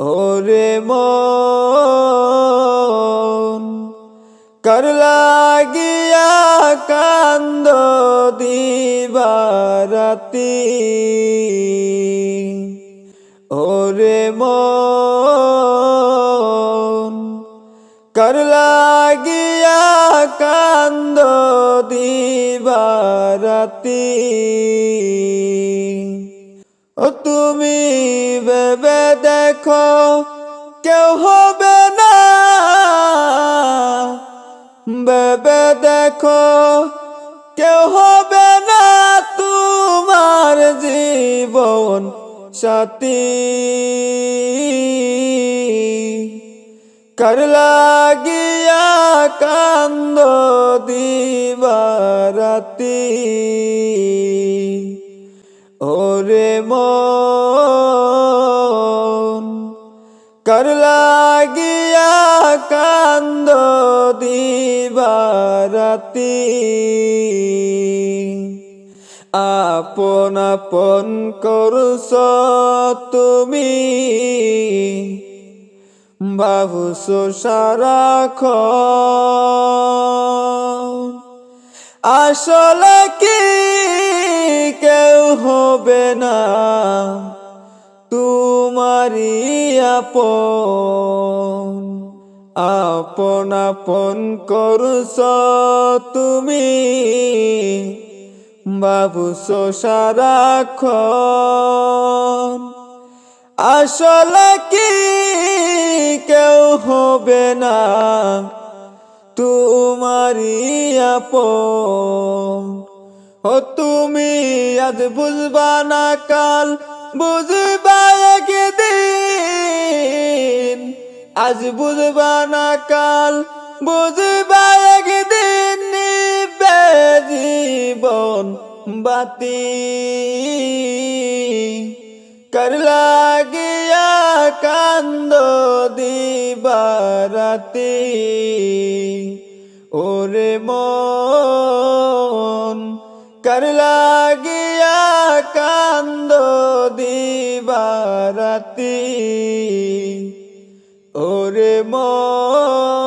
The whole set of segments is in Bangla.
ওরে মন কার লাগিয়া কান্দ দিবারাতি। ওরে মন কার লাগিয়া কান্দ দিবারাতি। ও তুমি ভেবে দেখো কেউ হবে না, ভেবে দেখো কেউ হবে না তোমার জীবন সাথী। কার লাগিয়া কান্দ দিবারাতি। ওরে মন কার লাগিয়া কান্দ দিবারাতি। আপন আপন করছ তুমি, ভাবছো সারাক্ষণ আসলে কি কেউ হবে না তোমারই আপন। আপন আপন করছ তুমি, ভাবছো সারাক্ষণ আসলে কি কেউ হবে না তোমারই আপন। ও তুমি আজ বুঝবা না কাল বুঝবা একদিন, আজ বুঝবা না কাল বুঝবা একদিন, নিবে জীবন বাতি। কার লাগিয়া কান্দ দিবারাতি। ওরে মন কার লাগিয়া কান্দ দিবারাতি। ওরে মন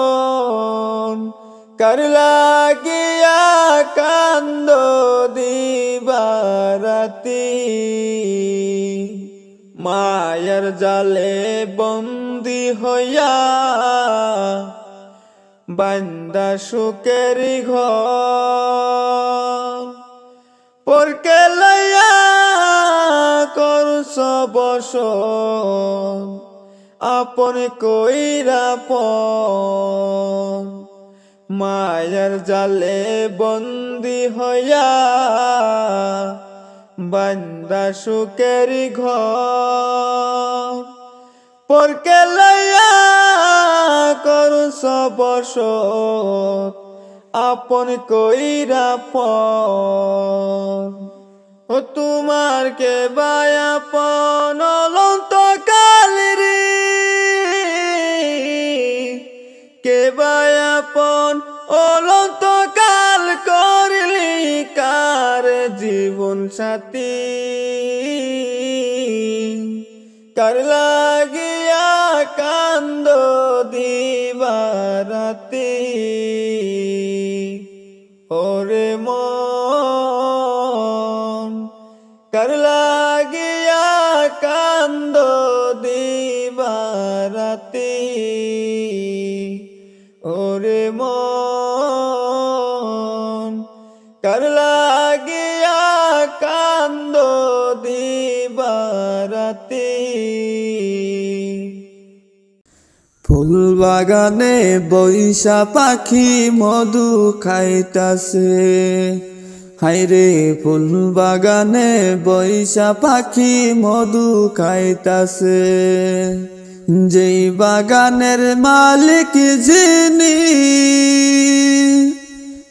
কার লাগিয়া কান্দ দিবারাতি। মায়ার জালে বন্দি হইয়া বান্দা সুখের ঘর, পরকে লইয়া করছ বসন আপন কইরা পন। মায়ার জালে বন্দি হইয়া বান্দা সুখের ঘর, পরকে লইয়া করছ বসত আপন কইরা পন। ও তোমার কে বায়াপন অলন্ত কালেরি, কে বায়াপন অলন্ত কাল করলি কার জীবন সাথী। কার লাগিয়া কান্দ দিবারাতি। ওরে মন কার লাগিয়া কান্দ দিবারাতি। ওরে মন কার লাগিয়া কান্দ দিবারাতি। ফুল বাগানে বৈশা পাখি মধু খাইতাছে, হায়রে ফুল বাগানে বৈশা পাখি মধু খাইতাছে। যেই বাগানের মালিক যিনি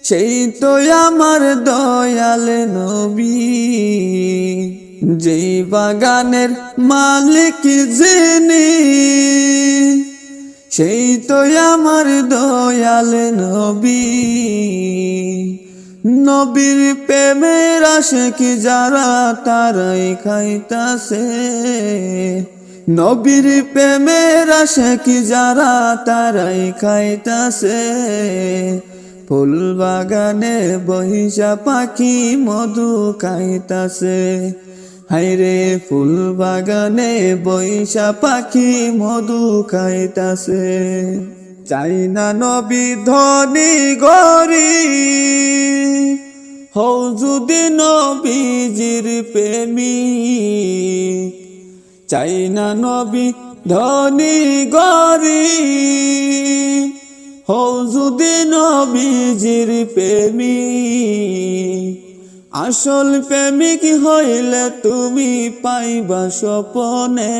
সেই তো আমার দয়াল নবী। যেই বাগানের মালিক যিনি সেই তো আমার দয়াল নবী। নবীর প্রেমের আশিক যারা তারাই খাইতাছে, নবীর প্রেমের আশিকি যারা তারাই খাইতাছে ফুল বাগানে বহিষা পাখি মধু খাইতাছে হায়রে ফুল বাগানে বহিষা পাখি মধু খাইতাছে চাই না নবী ধনী গরিব হও যদি নবীজির প্রেমিক চাই না নবী ধনী গরিব হও যদি নবীজির প্রেমিক আসল প্রেমিক হইলে তুমি পাইবা স্বপনে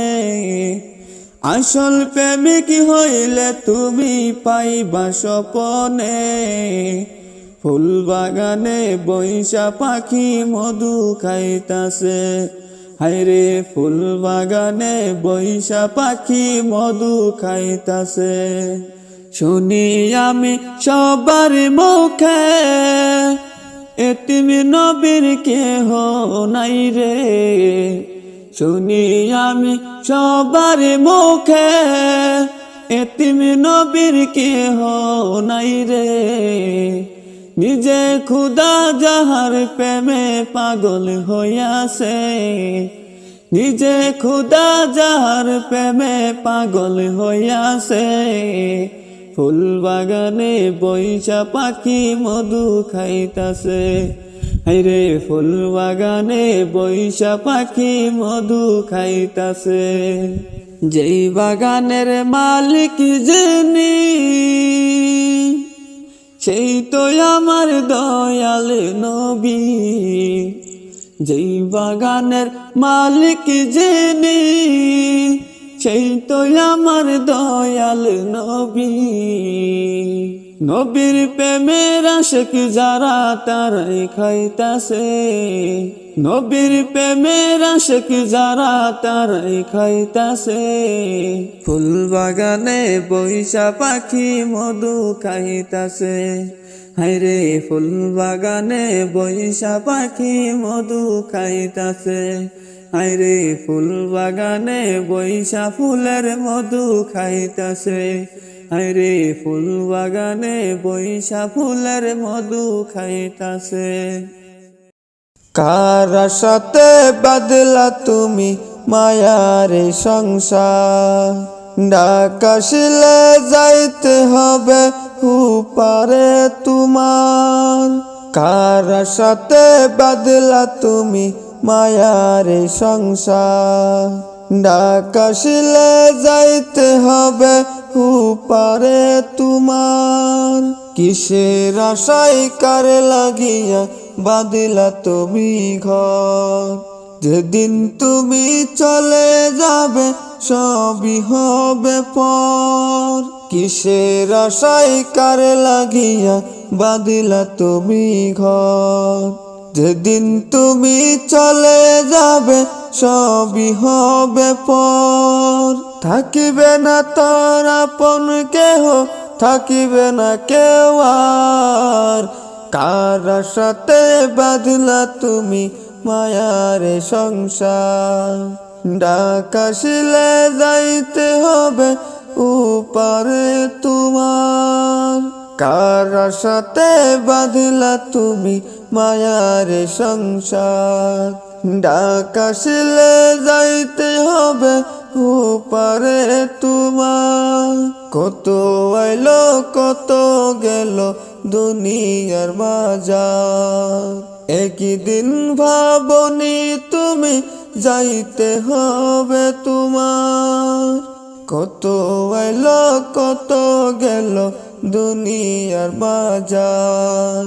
আসল প্রেমিক হইলে তুমি পাইবা স্বপনে ফুল বাগানে বৈশা পাখি মধু খাইতাছে হায়রে ফুল বাগানে বৈশা পাখি মধু খাইতাছে শুনি আমি সবার মুখে এতিম নবীর কেহ নাই রে শুনি আমি সবার মুখে এতিম নবীর কেহ নাই রে নিজে খুদা যাহার প্রেমে পাগল হইয়াছে নিজে খুদা যাহার প্রেমে পাগল হইয়াছে ফুল বাগানে বৈশা পাখি মধু খাইতাছে হায়রে ফুল বাগানে বৈশা পাখি মধু খাইতাছে যেই বাগানের মালিক যিনি সেই তো আমার দয়াল নবী যেই বাগানের মালিক যিনি সেই তো আমার দয়াল নবী নবীর প্রেমের আশিক যারা তারাই খাইতাছে নবীর প্রেমের আশিক যারা তারাই খাইতাছে ফুল বাগানে বৈশা পাখি মধু খাইতাছে হায়রে ফুল বাগানে বৈশা পাখি মধু খাইতাছে হায়রে ফুল বাগানে বৈশা ফুলের মধু খাইতাছে হায়রে ফুল বাগানে বৈশা ফুলের মধু খাইতাছে কার সাথে বাদলা তুমি মায়ার সংসার ডাকাশিলে যাইতে হবে উপারে তোমার কার সাথে বাদলা তুমি মায়ার সংসার ডাকাশিলে যাইতে হবে উপারে তোমার কিসের আশায় কার লাগিয়া বাঁধিলা তুমি ঘর যেদিন তুমি চলে যাবে সবই হবে পর কিসের আশায় কার লাগিয়া বাঁধিলা তুমি ঘর যেদিন তুমি চলে যাবে সবই হবে পর থাকিবে না তোর আপন কেহ থাকিবে না কেউ আর কার সাথে বাঁধলা তুমি মায়ার সংসার ডাকাশিলে যাইতে হবে উপারে তোমার কার সাথে বাঁধলা তুমি মায়ার সংসার ডাকাশিলে যাইতে হবে উপারে তোমার কত আইলো কত গেল দুনিয়ার বাজার একদিন ভাবনি তুমি যাইতে হবে তোমার কত আইলো কত গেল দুনিয়ার বাজার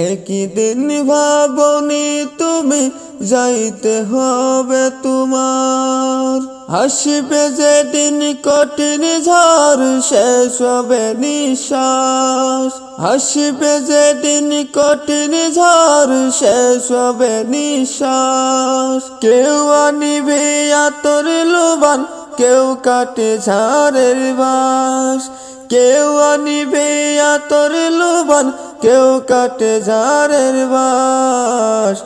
একদিন ভাবনি তুমি যাইতে হবে তোমার আসবে যেদিন কঠিন ঝড় শেষ হবে নিঃশ্বাস আসবে যেদিন কঠিন ঝড় শেষ হবে নিঃশ্বাস কেউ আনিবে আতর লোবান কেউ কাটে ঝাড়ের বাঁশ কেউ আনিবে আতর লোবান কেউ কাটে ঝাড়ের বাঁশ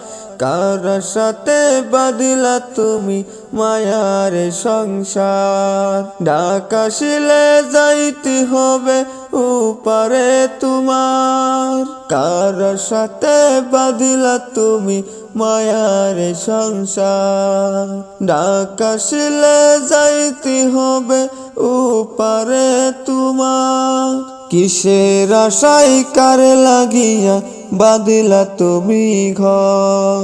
কার সাথে বাঁধিলা তুমি মায়ার সংসার। ঢাকা শিলে যাইতে হবে উপারে তোমার, কার সাথে বাঁধিলা তুমি মায়ার সংসার। ঢাকা শিলে যাইতে হবে উপারে তোমার, কিসের আশায় কার লাগিয়া বাঁধিলা তুমি ঘর।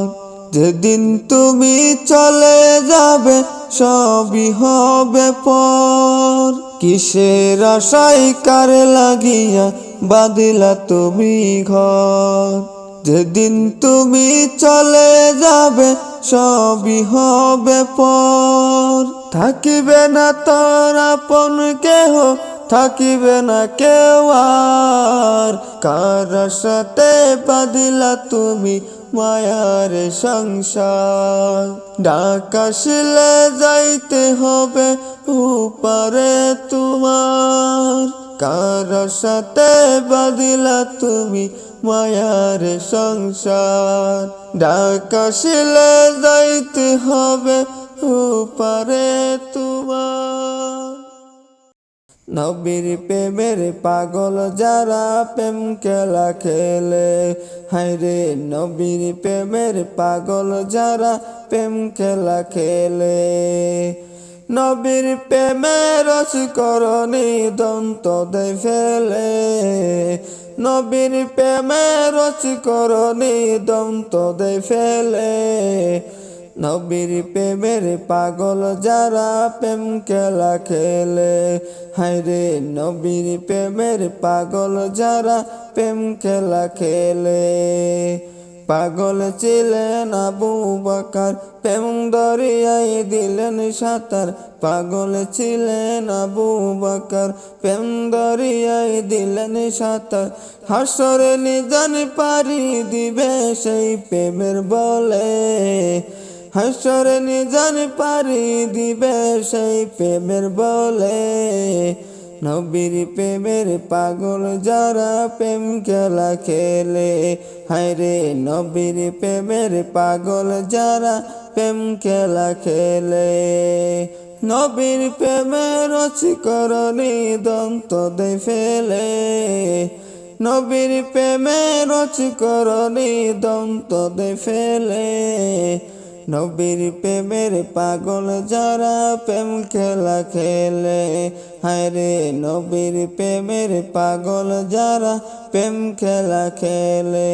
যেদিন তুমি চলে যাবে সবই হবে পর, কিসের আশায় কার লাগিয়া বাঁধিলা তুমি ঘর। যেদিন তুমি চলে যাবে সবই হবে পর, থাকিবে না তোর আপন কেহ, থাকিবে না কেউ আর। কার সাথে বাঁধিলা তুমি মায়ার সংসার। ঢাকা শিলে যাইতে হবে উপারে তোমার, কার সাথে বাঁধিলা তুমি মায়ার সংসার। ঢাকা শিলে যাইতে হবে উপারে তোমার। নবীর প্রেমের পাগল যারা প্রেম খেলা খেলে, হায়রে নবীর প্রেমের পাগল যারা প্রেম খেলা খেলে। নবীর প্রেমের রসকরণী দন্ত দেয় ফেলে, নবীর প্রেমের রসকরণী দন্ত দেয় ফেলে। নবীর প্রেমের পাগল যারা প্রেম খেলা খেলে, হায়রে নবীর প্রেমের পাগল যারা প্রেম খেলা খেলে। পাগল ছিলেন আবু বকর, প্রেম দরিয়ায় দিলেন সাঁতার। পাগল ছিলেন আবু বকর, প্রেম দরিয়ায় দিলেন সাঁতার। হাসরে নিজান পারি দিবে সেই প্রেমের বলে, হাসরে নিজান পারি দিবে সেই প্রেমের বলে। নবীর প্রেমের পাগল যারা প্রেম খেলা খেলে, হায়রে নবীর প্রেমের পাগল যারা প্রেম খেলা খেলে। নবীর প্রেমের রসকরণী দন্ত দেয় ফেলে, নবীর প্রেমের রসকরণী দন্ত দেয় ফেলে। নবীর প্রেমের পাগল যারা প্রেম খেলা খেলে, হায়রে নবীর প্রেমের পাগল যারা প্রেম খেলা খেলে।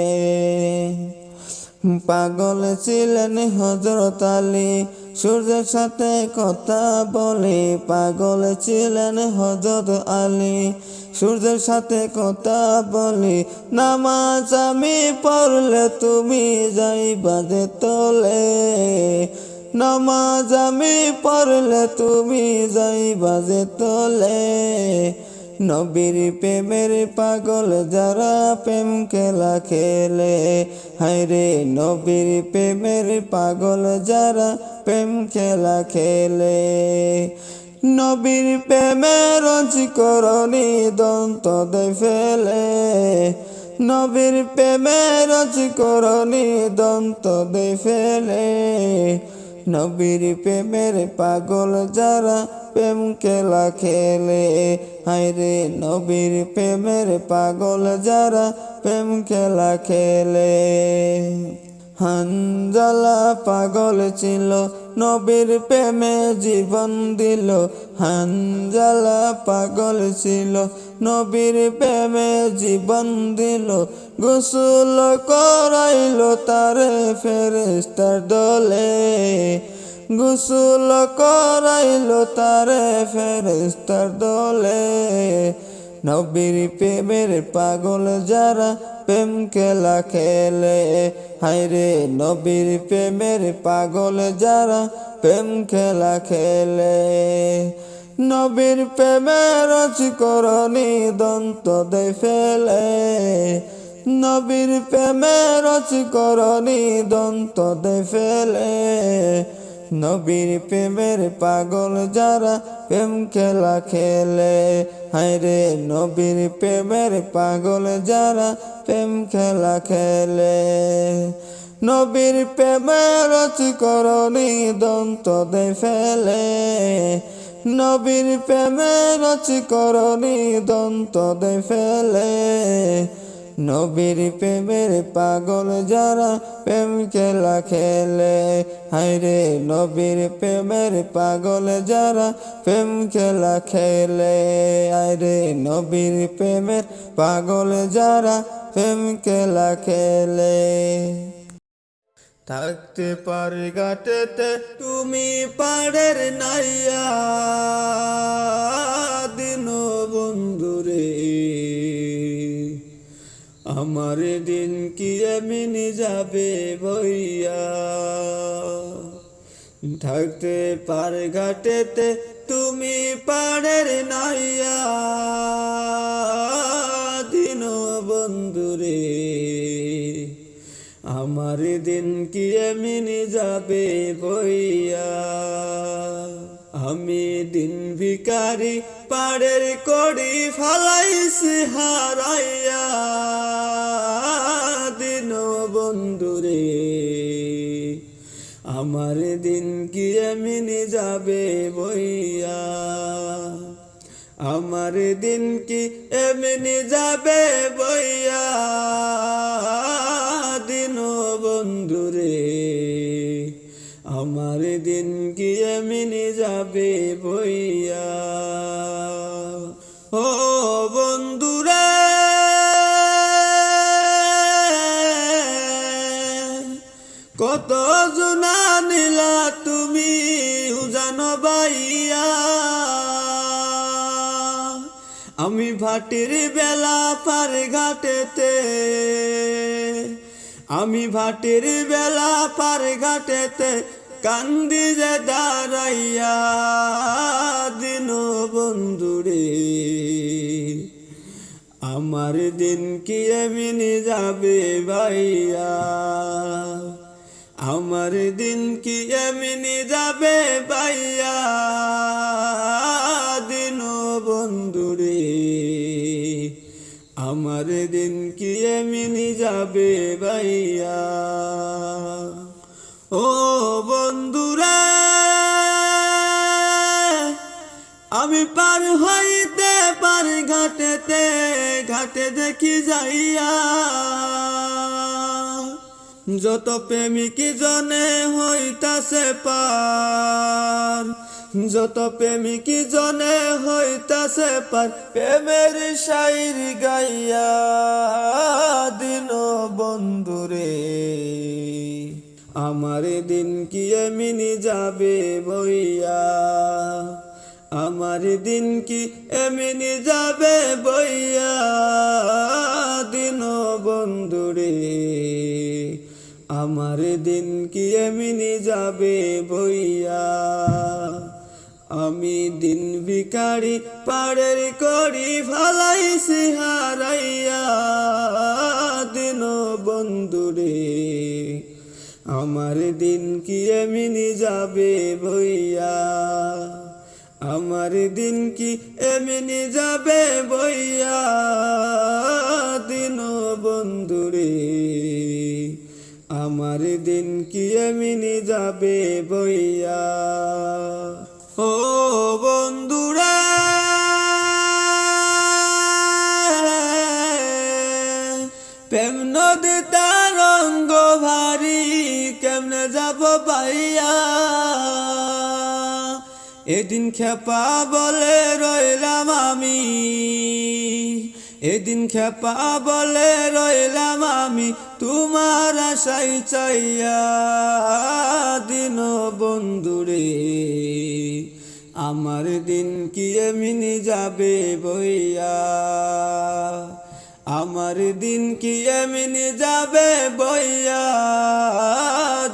পাগল ছিলেন হযরত আলী, সূর্যের সাথে কথা বলে। পাগল ছিলেন হযরত আলী, সূর্যের সাথে কথা বলে। নামাজ আমি পড়লে তুমি যাইবা যে তলে, নামাজ আমি পড়লে তুমি যাইবা যে তলে। নবীর প্রেমের পাগল যারা প্রেম খেলা খেলে, হায়রে নবীর প্রেমের পাগল যারা প্রেম খেলা খেলে। নবীর প্রেমের রসকরণী দন্ত দেয় ফেলে, নবীর প্রেমের রসকরণী দন্ত দেয় ফেলে। নবীর প্রেমের পাগল যারা প্রেম খেলা খেলে, হায়রে নবীর প্রেমের পাগল যারা প্রেম খেলা খেলে। হানজালা পাগল ছিল, নবীর প্রেমে জীবন দিল। হানজালা পাগল ছিল, নবীর প্রেমে জীবন দিল। গোসল করাইল তারে ফেরেশতার দলে, গোসল করাইল তারে ফেরেশতার দলে। নবীর প্রেমের পাগল যারা প্রেম খেলা খেলে, হায়রে নবীর প্রেমের পাগল যারা প্রেম খেলা খেলে। নবীর প্রেমের রসকরণী দন্ত দেয় ফেলে, নবীর প্রেমের রসকরণী দন্ত দেয় ফেলে। নবীর প্রেমের পাগল যারা প্রেম খেলা খেলে, হায়রে নবীর প্রেমের পাগল যারা প্রেম খেলা খেলে। নবীর প্রেমের করণী দন্ত দে ফেলে, নবীর প্রেমের করণী দন্ত দে ফেলে। নবীর প্রেমের পাগল যারা প্রেম খেলা খেলে, হায়রে নবীর প্রেমের পাগল যারা প্রেম খেলা খেলে, হায়রে নবীর প্রেমের পাগল যারা প্রেম খেলা খেলে। থাকতে পারি ঘাটেতে তুমি পাড়ের নাইয়া, দিন বন্ধুরে আমার দিন কি এমনি যাবে বইয়া। থাকতে পার ঘাটেতে তুমি পাড়ের নাইয়া, দিন বন্ধুরে আমার দিন কি এমনি যাবে বইয়া। আমি দিন ভিখারি পাড়ের কড়ি ফালাইছি হারাইয়া, দিন বন্ধুরে আমার দিন কি এমনি যাবে বইয়া। আমার দিন কি এমনি যাবে বইয়া, দিন বন্ধুরে আমার দিন কি এমনি যাবে বইয়া। ও বন্ধুরে কত জুনা নিলা তুমি জানো বাইয়া, আমি ভাটির বেলা পার ঘাটেতে, আমি ভাটির বেলা পার ঘাটেতে কান্দি যে দাঁড়াইয়া, দিন বন্ধুরে আমার দিন কি এমনি যাবে ভাইয়া। আমার দিন কি এমনি যাবে ভাইয়া, দিন বন্ধুরে আমার দিন কি এমনি যাবে ভাইয়া। ও বন্ধুরা আমি পার হইতে পারি ঘাটেতে, ঘাটে দেখি যাইয়া যত প্রেমিক জনে হইতাছে পার, যত প্রেমিক জনে হইতাছে পার প্রেমের শাইর গাইয়া, দিন বন্ধুরে আমার দিন কি এমনি যাবে বইয়া। আমার দিন কি এমনি যাবে বইয়া, দিন বন্ধুরে আমার দিন কি এমনি যাবে বইয়া। আমি দিন ভিখারি পাড়ের কড়ি ফালাইছি হারাইয়া, দিন বন্ধুরে আমার দিন কি এমনি যাবে বইয়া। আমার দিন কি এমনি যাবে বইয়া, দিন বন্ধুরে আমার দিন কি এমনি যাবে বইয়া। ও বন্ধুরা প্রেম নদী তার রঙ্গ ভারী কেমনে যাব পাইয়া। এদিন খেপা বলে রইলাম আমি, এদিন খেপা বলে রইলাম আমি তোমার আশাই চাইয়া, দিন বন্ধুরে আমার দিন কি এমনি যাবে বইয়া। আমার দিন কি এমনি যাবে বইয়া,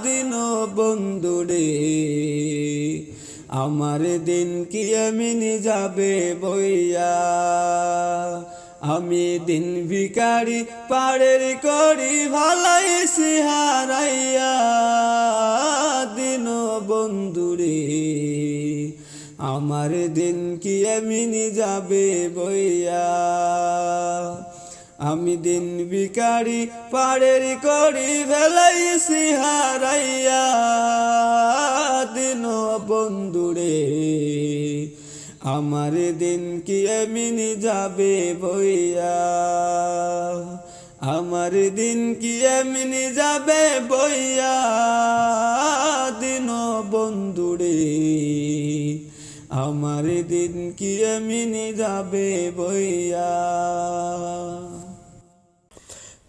দিন বন্ধুরে আমার দিন কি এমনি যাবে বইয়া। আমি দিন ভিখারি পাড়ের কড়ি ফালাইছি হারাইয়া, দিন বন্ধুরে আমার দিন কি এমনি যাবে বইয়া। আমি দিন ভিখারি পাড়ের করি ফেলাইছি হারাইয়া দিন বন্ধুরে আমার দিন কি এমনি যাবে বইয়া আমার দিন কি এমনি যাবে বইয়া দিন বন্ধুরে আমার দিন কি এমনি যাবে বইয়া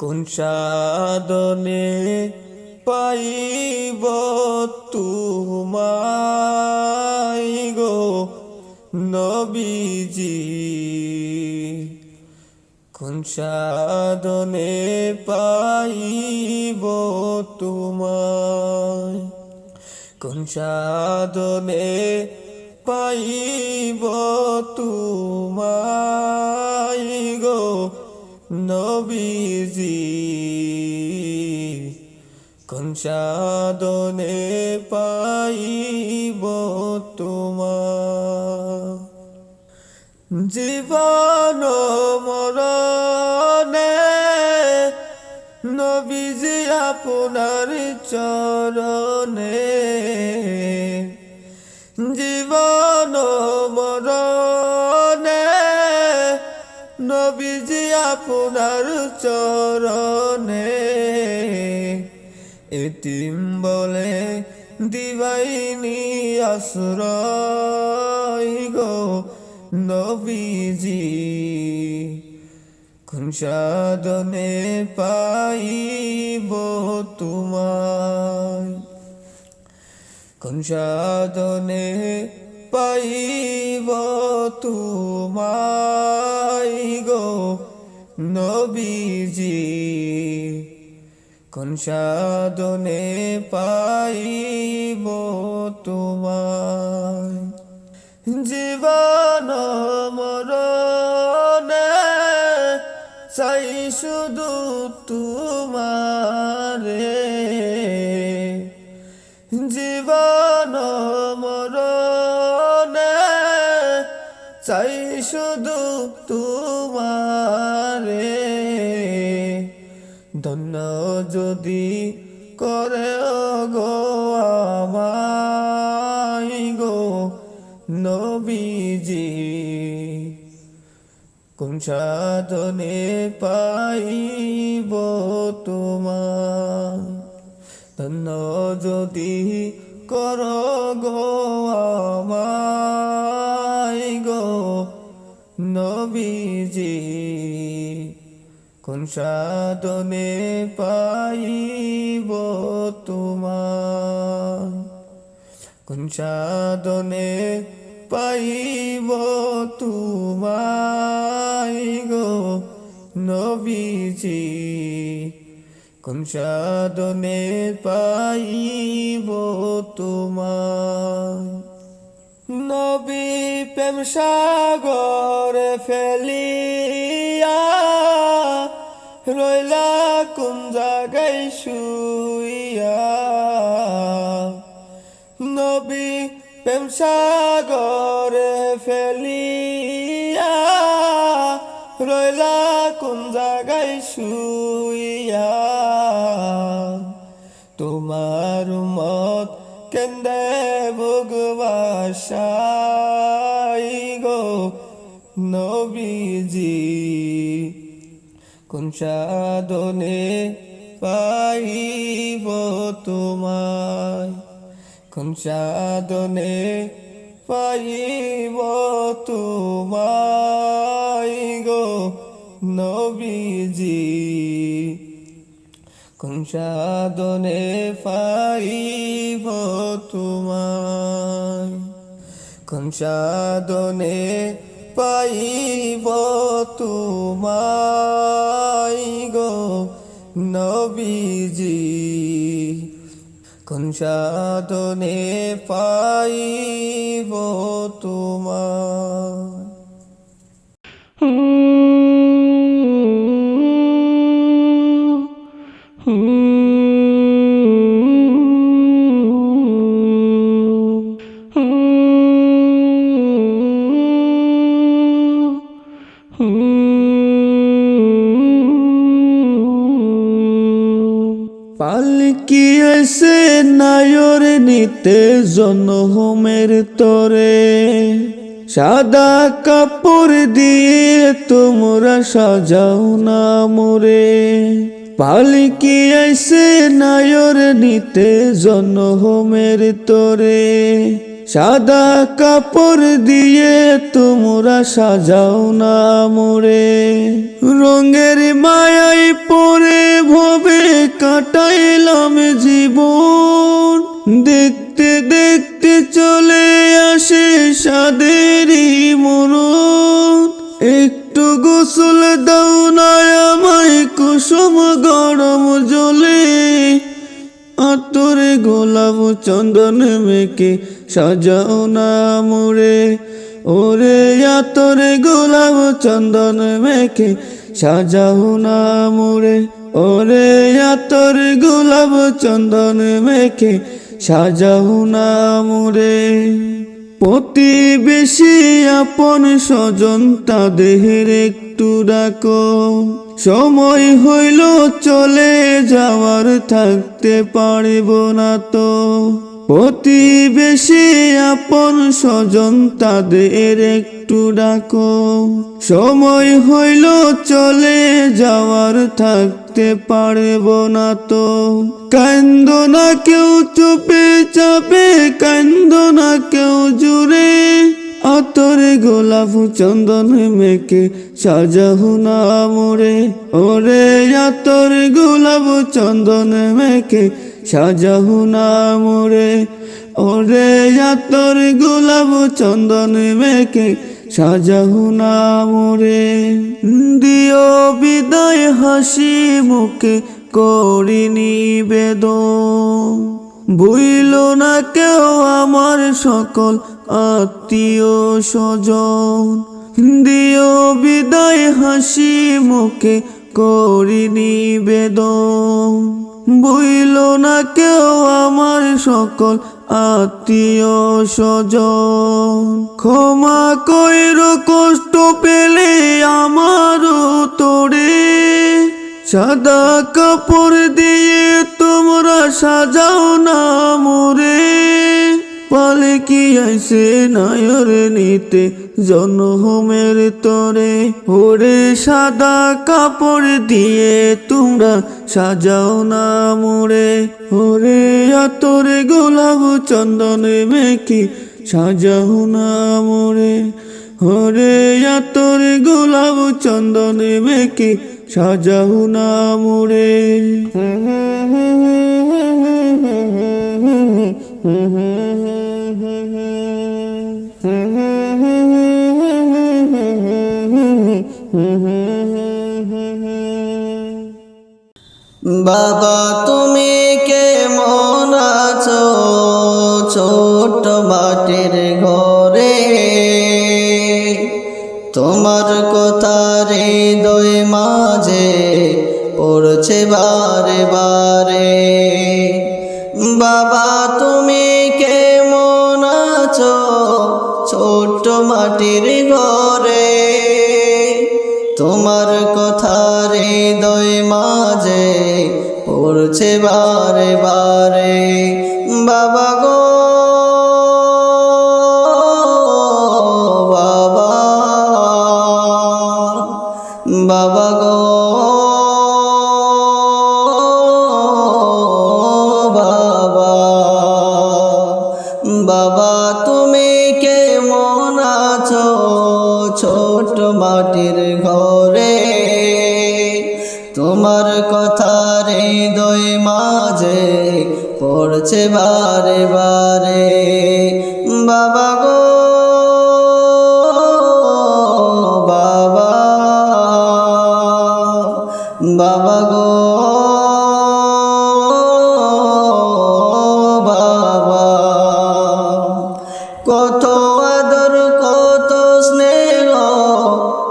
কোন সাধনে পাইব তোমায় গো নবীজি কোন সাধনে পাইব তোমায় কোন সাধনে পাইব তোমায় গো নবীজি কোন সাধনে পাইব তোমায় জীবন মরণে নবীজি আপনার চরণে জীবন মরণে নবীজি আপনার চরণে এতিম বলে দিবাইনি আশ্রয় গো নবীজি কোন সাধনে পাইব তোমায় কোন সাধনে পাইব তোমায় গো নবীজি কোন সাধনে পাইব তোমায় জীবন মরণে চাই শুধু তোমারে জীবন মরণে চাই শুধু তোমারে ধন্য যদি করে গো আমায় গো নবীজি কোন সাধনে পাইব তোমায় ধন্য যদি কর গো আমায় গো নবীজি কোন সাধনে পাইব তোমায় কোন সাধনে পাইব তোমায় গো নবীজি কোন সাধনে পাইব তোমায় নবী প্রেম সাগরে ফেলিয়া রইলা কোন জায়গায় শুইয়া নবী প্রেম সাগরে ফেলিয়া রইলা কোন জায়গায় শুইয়া তোমার মত কেন্দে ভগবাসাই গো নবীজি কোন সাধনে পাইব তোমায় কোন সাধনে পাইব তোমায় গো নবীজি কোন সাধনে পাইব তোমায় কোন সাধনে পাইব তোমায় গো নবীজি কোন সাধনে পাইব তোমায় পালকি এসে নায়র নিতে জনমের তরে, সাদা কাপড় দিয়ে তোমরা সাজাও না মোরে। পালকি এসে নায়র নিতে জনমের তরে, সাদা কাপড় দিয়ে তোমরা সাজাও না মোরে। রঙের মায়ায় পরে ভবে কাটাইলাম জীবন, দেখতে দেখতে চলে আসে সাদেরই মরণ। একটু গোসল দাও না আমায় কুসুম গরম জলে, আতরে গোলাপ চন্দন মেখে সাজাও না মোরে। ওরে আতরে গোলাপ চন্দন মেখে সাজাও না মোরে। ওরে আতরে গোলাপ চন্দন মেখে সাজাও না মোরে। প্রতিবেশী আপন স্বজন তাদের একটু ডাকো, সময় হইল চলে যাওয়ার থাকতে পারব না তো। প্রতিবেশী আপন স্বজন তাদের একটু ডাকো, সময় হইল চলে যাওয়ার থাকতে পারব না তো। কান্দো না কেউ চুপে চাপে, কান্দো না কেউ জুড়ে, আতরে গোলাপ চন্দন মেখে সাজাও না মোরে। ওরে আতরে গোলাপ চন্দন মেখে সাজাও না মোরে। ওরে আতরে গোলাপ চন্দন মেখে সাজাও না মোরে। দিও বিদায় হাসি মুখে করি নিবেদন, ভুইল না কেউ আমার সকল আত্মীয় স্বজন। দিও বিদায় হাসি মুখে করি নিবেদন, ভুইল না কেউ আমার সকল আত্মীয় স্বজন। ক্ষমা কইরো কষ্ট পেলে আমারও তোরে, সাদা কাপড় দিয়ে তোমরা সাজাও না মোরে। পালকি আইসে নায়র নিতে জনমের তরে, ওরে সাদা কাপড় দিয়ে তোমরা সাজাও না মোরে। ওরে আতরে গোলাপ চন্দন মেখে সাজাও না মোরে। ওরে আতরে গোলাপ চন্দন মেখে সাজাও না মোরে। বাবা তুমি কেমন আছো ছোট মাটির ঘরে, তোমার কথা হৃদয় মাঝে পড়ছে বারে বারে। বাবা তুমি কেমন আছো ছোট মাটির ঘরে, তোমার কথা হৃদয় মাঝে পড়ছে বারে বারে। বাবা গো বাবা, বাবা গো বাবা, বাবা তুমি কেমন আছো ছোট মাটির ঘরে, তোমার কথা হৃদয় মাঝে পড়ছে বারে বারে। বাবা গো বাবা, বাবা গো বাবা, কত আদর কত স্নেহ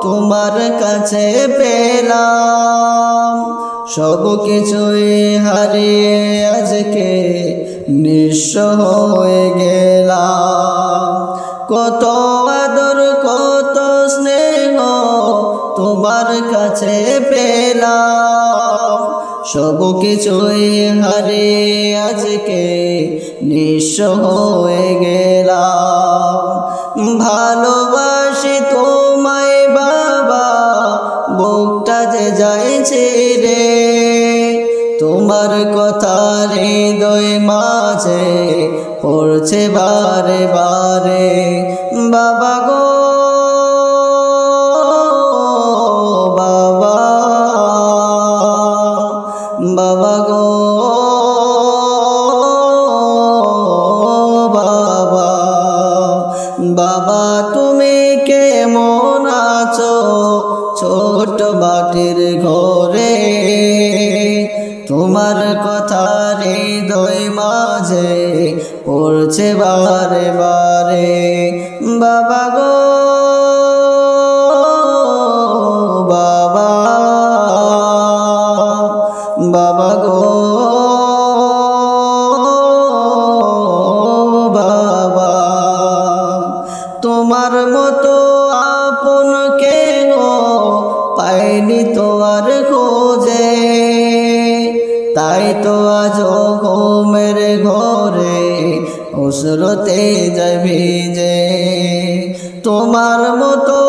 তোমার কাছে পেলাম, সব কিছুই হারিয়ে আজকে নিঃস্ব হয়ে গেলাম। কত আদর কত স্নেহ তোমার কাছে পেলাম, সব কিছুই হারিয়ে আজকে নিঃস্ব হয়ে গেলাম। ভালোবাসি তোমায় বাবা, বুকটা যে যাইছে রে, তোমার কথা হৃদয় মাঝে পড়ছে বারে বারে। বাবা গো বাবা, বাবা গো বাবা, বাবা তুমি কেমন আছো ছোট মাটির ঘরে, তোমার কথা হৃদয় মাঝে পড়ছে বারে বারে। বাবা গো বাবা, বাবা গো বাবা, তোমার মতো আপন কেহ পাইনি তো আর খোঁজে, তাই তো আজ ঘুমের ঘরে অশ্রুতে যায় ভিজে। তোমার মতো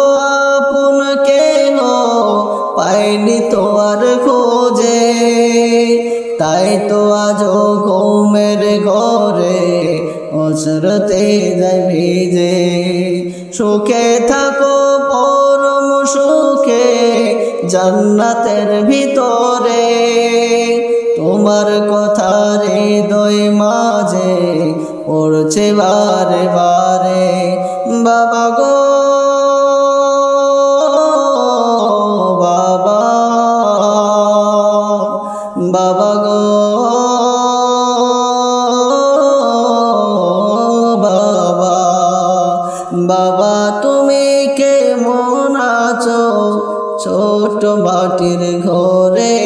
আপন কেহ পাইনি তো আর খোঁজে, তাই তো আজ ঘুমের ঘরে অশ্রুতে যায় ভিজে। সুখে থাকো পরম সুখে জান্নাতের ভিতরে, তোমার কথা হৃদয় মাঝে পড়ছে বারে বারে। বাবা গো বাবা, বাবা গো বাবা, বাবা তুমি কেমন আছো ছোট মাটির ঘরে,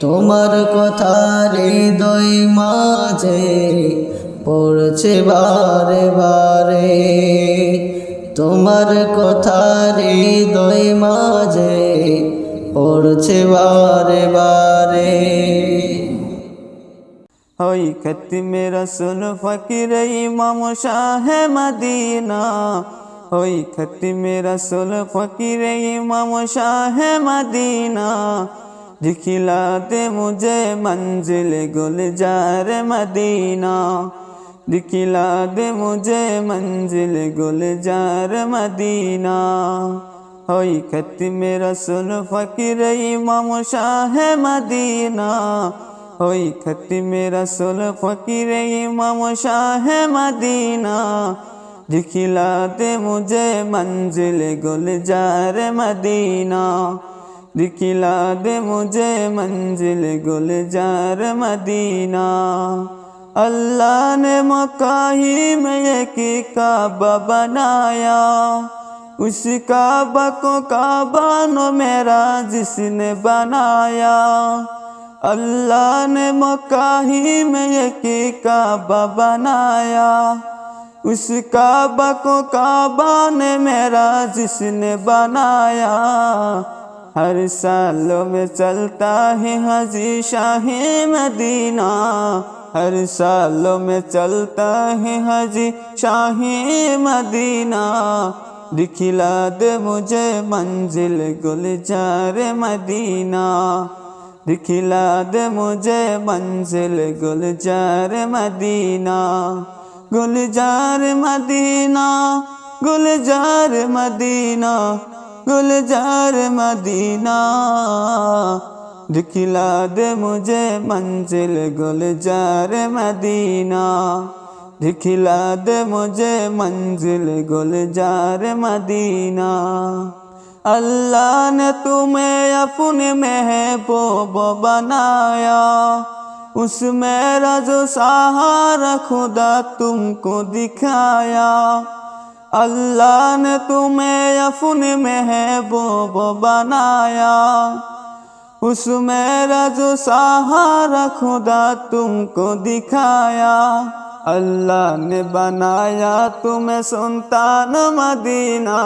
তোমার কথা হৃদয় মাঝে পড়ছে বারে বারে। তোমার কথা হৃদয় মাঝে পড়ছে বারে বারে। ওই খতমে রসুল ফকির ইমাম শাহ মদিনা, ওই খতমে রসুল ফকির ইমাম শাহ মদিনা, दिखला दे मुझे मंजिल गुलजार मदीना, दिखला दे मुझे मंजिल गुलजार मदीना। होई खत्मे रसूल फकीर इमाम शाह मदीना, होई खत्मे रसूल फकीर इमाम शाह मदीना, दिखला दे मुझे मंजिल गुलजार मदीना, दिखला दे मुझे मंजिल गुलजार मदीना। अल्लाह ने मक्का ही में एक काबा बनाया, उस काबा को काबा नो मेरा जिसने बनाया। अल्लाह ने मक्का ही में एक काबा बनाया, उस काबा को काबा ने मेरा जिसने बनाया। हर सालों में चलता है हाजी शाही मदीना, हर सालों में चलता है हाजी शाही मदीना, दिखला दे मुझे मंजिल गुलजार मदीना, दिखला दे मुझे मंजिल गुलजार मदीना। गुलजार मदीना, गुलजार मदीना, गुलजार मदीना, दिखला दे मुझे मंजिल गुलजार मदीना, दिखला दे मुझे मंजिल गुलजार मदीना। अल्लाह ने तुम्हें अपने महबूब बनाया, उस मेरा जो सहारा खुदा तुमको दिखाया। अल्लाह ने तुम्हें अपने महबूब बनाया, उस मेरा जो सहारा खुदा तुमको दिखाया। अल्लाह ने बनाया तुम्हें सुल्तान मदीना,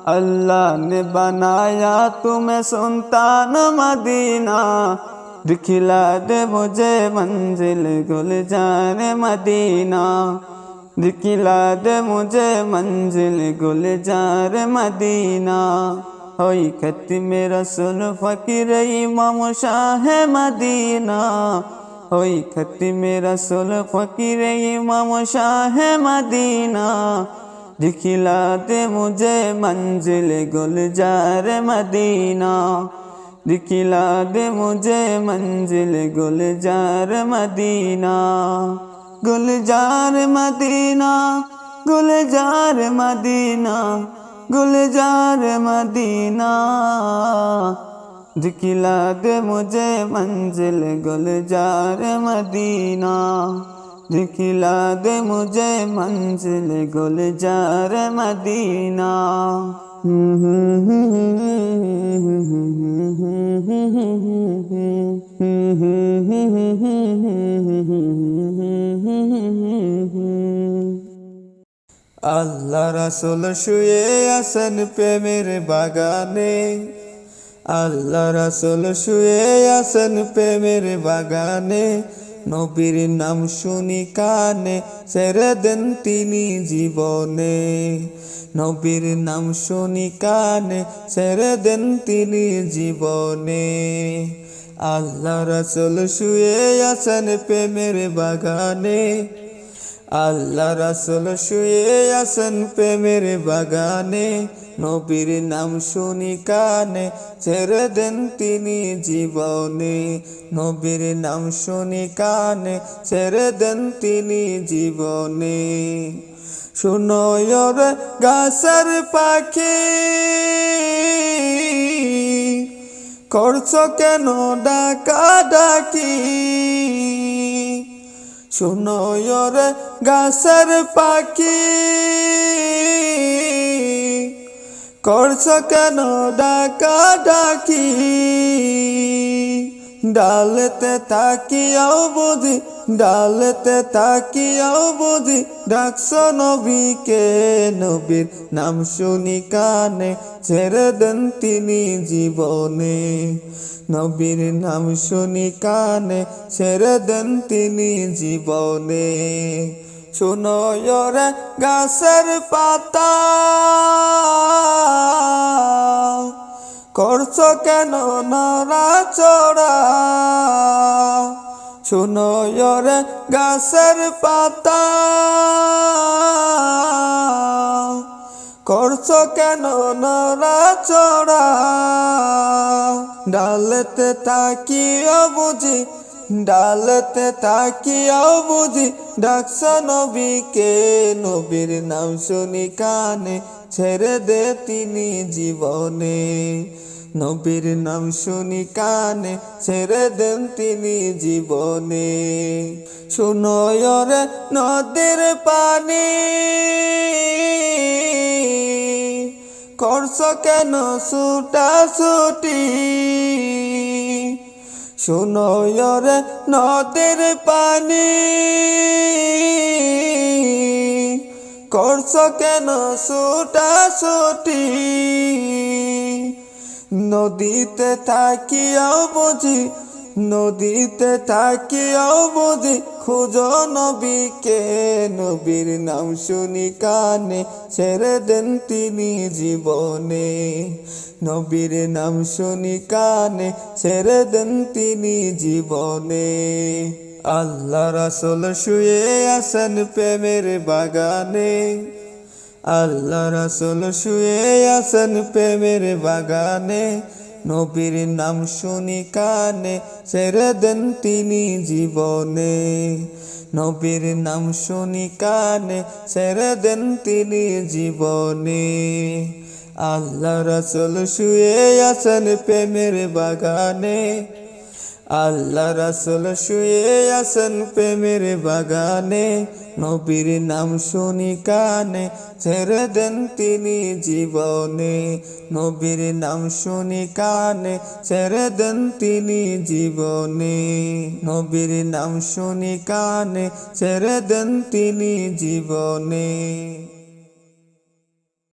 अल्लाह ने बनाया तुम्हें सुल्तान मदीना, दिखला दे मुझे मंजिल गुलजार मदीना, दिखला दे मुझे मंजिल गुलजार मदीना। होई खत्मे रसूल फकीर इमाम शाह मदीना, होई खत्मे रसूल फकीर इमाम शाह मदीना, दिखला दे मुझे मंजिल गुलजार मदीना, दिखला दे मुझे मंजिल गुलजार मदीना। गुलजार मदीना, गुलजार मदीना, गुलजार मदीना, दिखला दे मुझे मंजिल गुलजार मदीना, दिखला दे मुझे मंजिल गुलजार मदीना। আল্লাহ রাসূল শুয়ে আছেন প্রেমের বাগানে, আল্লাহ রাসূল শুয়ে আছেন প্রেমের বাগানে, নবীর নাম শুনি কানে ছেড়ে দেন তিনি জীবনে, নবীর নাম শুনি কানে ছেড়ে দেন তিনি জীবনে। আল্লাহ রাসূল শুয়ে আছেন প্রেমের বাগানে, আল্লাহ রাসূল শুয়ে আছেন প্রেমের বাগানে, নবীর নাম শুনি কানে ছেড়ে দেন তিনি জীবনে, নবীর নাম শুনি কানে ছেড়ে দেন তিনি জীবনে। শুনো রে গাছের পাখি, করছো কেন ডাকা ডাকি, শুনো রে গাছের পাখি, করছো কেন ডাকা ডাকি, ডালেতে তাকিয়াও বুঝি, ডালেতে তাকিয়াও বুঝি, ডাকছো নবীকে, নবীর নাম শুনি কানে ছেড়ে দেন তিনি জীবনে, নবীর নাম শুনি কানে ছেড়ে দেন তিনি জীবনে। শুনো রে গাছের পাতা, করছো কেন নড়াচড়া, শুনো রে গাছের পাতা, করছো কেন নড়াচড়া, ডালেতে তাকিয়াও বুঝি, ডালেতে তাকিয়াও বুঝি, ডাকছো নবীকে, নবীর নাম শুনি কানে ছেড়ে দে তিনি জীবনে, নবীর নাম শুনি কানে ছেড়ে দেন তিনি জীবনে। শুনো রে নদীর পানি, করছো কেন ছুটাছুটি, শুনো রে নদীর পানি, করছো কেন ছুটাছুটি, নদীতে তাকিয়াও বুঝি, নদীতে তাকিয়াও বুঝি, খুঁজো নবীকে, নবীর নাম শুনি কানে ছেড়ে দেন তিনি জীবনে, নবীর নাম শুনি কানে ছেড়ে দেন তিনি জীবনে। আল্লাহ রাসূল শুয়ে আছেন প্রেমের বাগানে, আল্লাহ রাসূল শুয়ে আছেন প্রেমের বাগানে, নবীর নাম শুনি কানে ছেড়ে দেন তিনি জীবনে, নবীর নাম শুনি কানে ছেড়ে দেন তিনি জীবনে। আল্লাহ রাসূল শুয়ে আছেন প্রেমের বাগানে, আল্লাহ রাসূল শুয়ে আছেন প্রেমের বাগানে, নবীর নাম শুনি কানে ছেড়ে দেন তিনি জীবনে, নবীর নাম শুনি কানে ছেড়ে দেন তিনি জীবনে, নবীর নাম শুনি কানে ছেড়ে দেন তিনি জীবনে।